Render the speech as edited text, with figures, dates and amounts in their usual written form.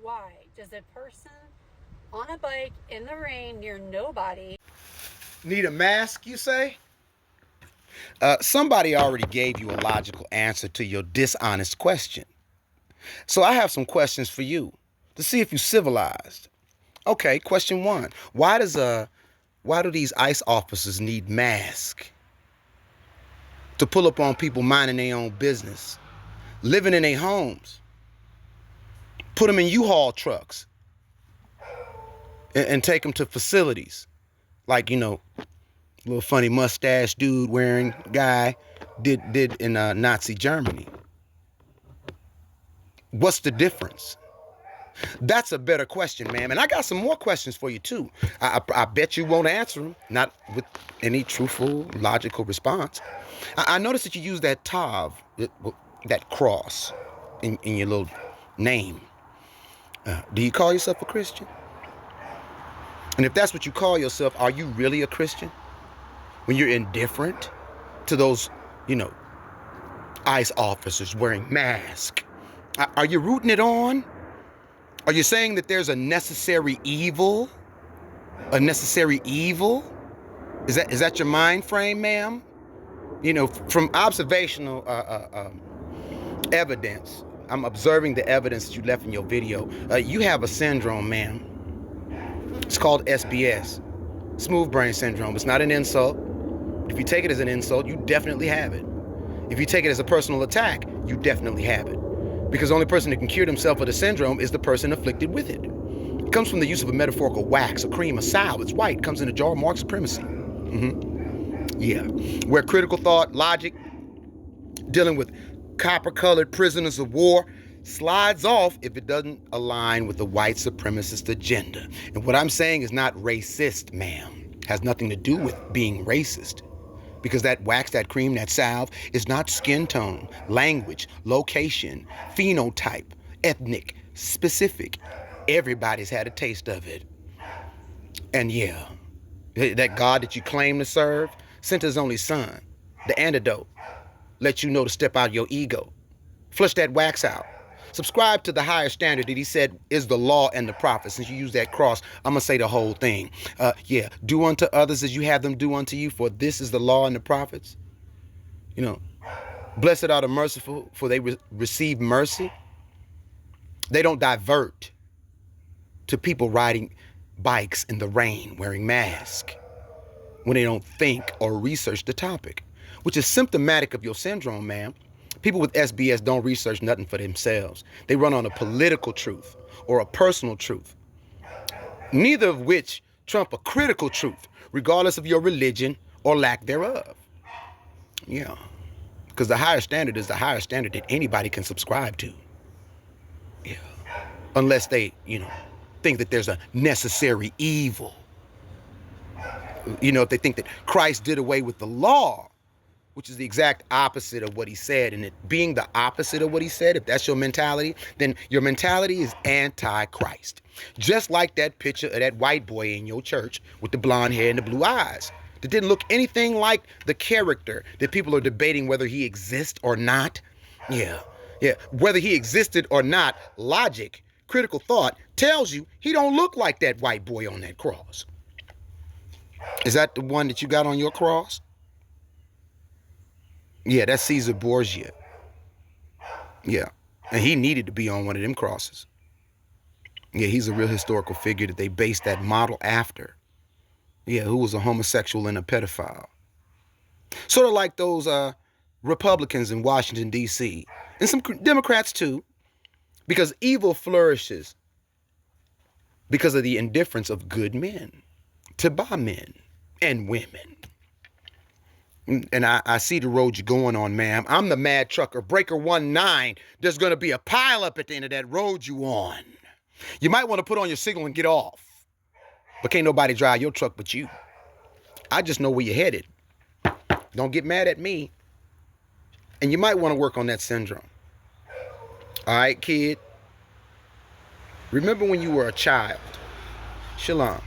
Why does a person on a bike in the rain near nobody need a mask, you say? Somebody already gave you a logical answer to your dishonest question. So I have some questions for you to see if you're civilized. Okay, question one. Why do these ICE officers need masks? To pull up on people minding their own business, living in their homes, put them in U-Haul trucks, and take them to facilities. Like, little funny mustache dude wearing guy did in Nazi Germany. What's the difference? That's a better question, ma'am. And I got some more questions for you, too. I bet you won't answer them, not with any truthful, logical response. I noticed that you use that tav, that cross, in your little name. Do you call yourself a Christian? And if that's what you call yourself, are you really a Christian? When you're indifferent to those, ICE officers wearing masks, are you rooting it on? Are you saying that there's a necessary evil? A necessary evil? Is that your mind frame, ma'am? From observational evidence, I'm observing the evidence that you left in your video. You have a syndrome, ma'am. It's called SBS, smooth brain syndrome. It's not an insult. If you take it as an insult, you definitely have it. If you take it as a personal attack, you definitely have it. Because the only person that can cure themselves of the syndrome is the person afflicted with it. It comes from the use of a metaphorical wax, a cream, a salve. It's white, comes in a jar, marks supremacy. Yeah. Where critical thought, logic, dealing with copper-colored prisoners of war, slides off if it doesn't align with the white supremacist agenda. And what I'm saying is not racist, ma'am. Has nothing to do with being racist. Because that wax, that cream, that salve is not skin tone, language, location, phenotype, ethnic, specific. Everybody's had a taste of it. And yeah, that God that you claim to serve sent his only son, the antidote. Let you know to step out your ego. Flush that wax out. Subscribe to the higher standard that he said is the law and the prophets. Since you use that cross, I'm going to say the whole thing. Do unto others as you have them do unto you, for this is the law and the prophets. Blessed are the merciful, for they receive mercy. They don't divert to people riding bikes in the rain wearing masks when they don't think or research the topic, which is symptomatic of your syndrome, ma'am. People with SBS don't research nothing for themselves. They run on a political truth or a personal truth, neither of which trump a critical truth, regardless of your religion or lack thereof. Yeah, because the higher standard is the higher standard that anybody can subscribe to. Yeah, unless they, think that there's a necessary evil. If they think that Christ did away with the law, which is the exact opposite of what he said. And it being the opposite of what he said, if that's your mentality, then your mentality is anti-Christ. Just like that picture of that white boy in your church with the blonde hair and the blue eyes. That didn't look anything like the character that people are debating whether he exists or not. Yeah. Whether he existed or not, logic, critical thought tells you he don't look like that white boy on that cross. Is that the one that you got on your cross? Yeah, that's Caesar Borgia. Yeah, and he needed to be on one of them crosses. Yeah, he's a real historical figure that they based that model after. Yeah, who was a homosexual and a pedophile. Sort of like those Republicans in Washington, D.C. And some Democrats, too. Because evil flourishes because of the indifference of good men to buy men and women. And I see the road you're going on, ma'am. I'm the mad trucker, breaker 19. There's going to be a pile up at the end of that road you on. You might want to put on your signal and get off. But can't nobody drive your truck but you. I just know where you're headed. Don't get mad at me. And you might want to work on that syndrome. All right, kid? Remember when you were a child. Shalom.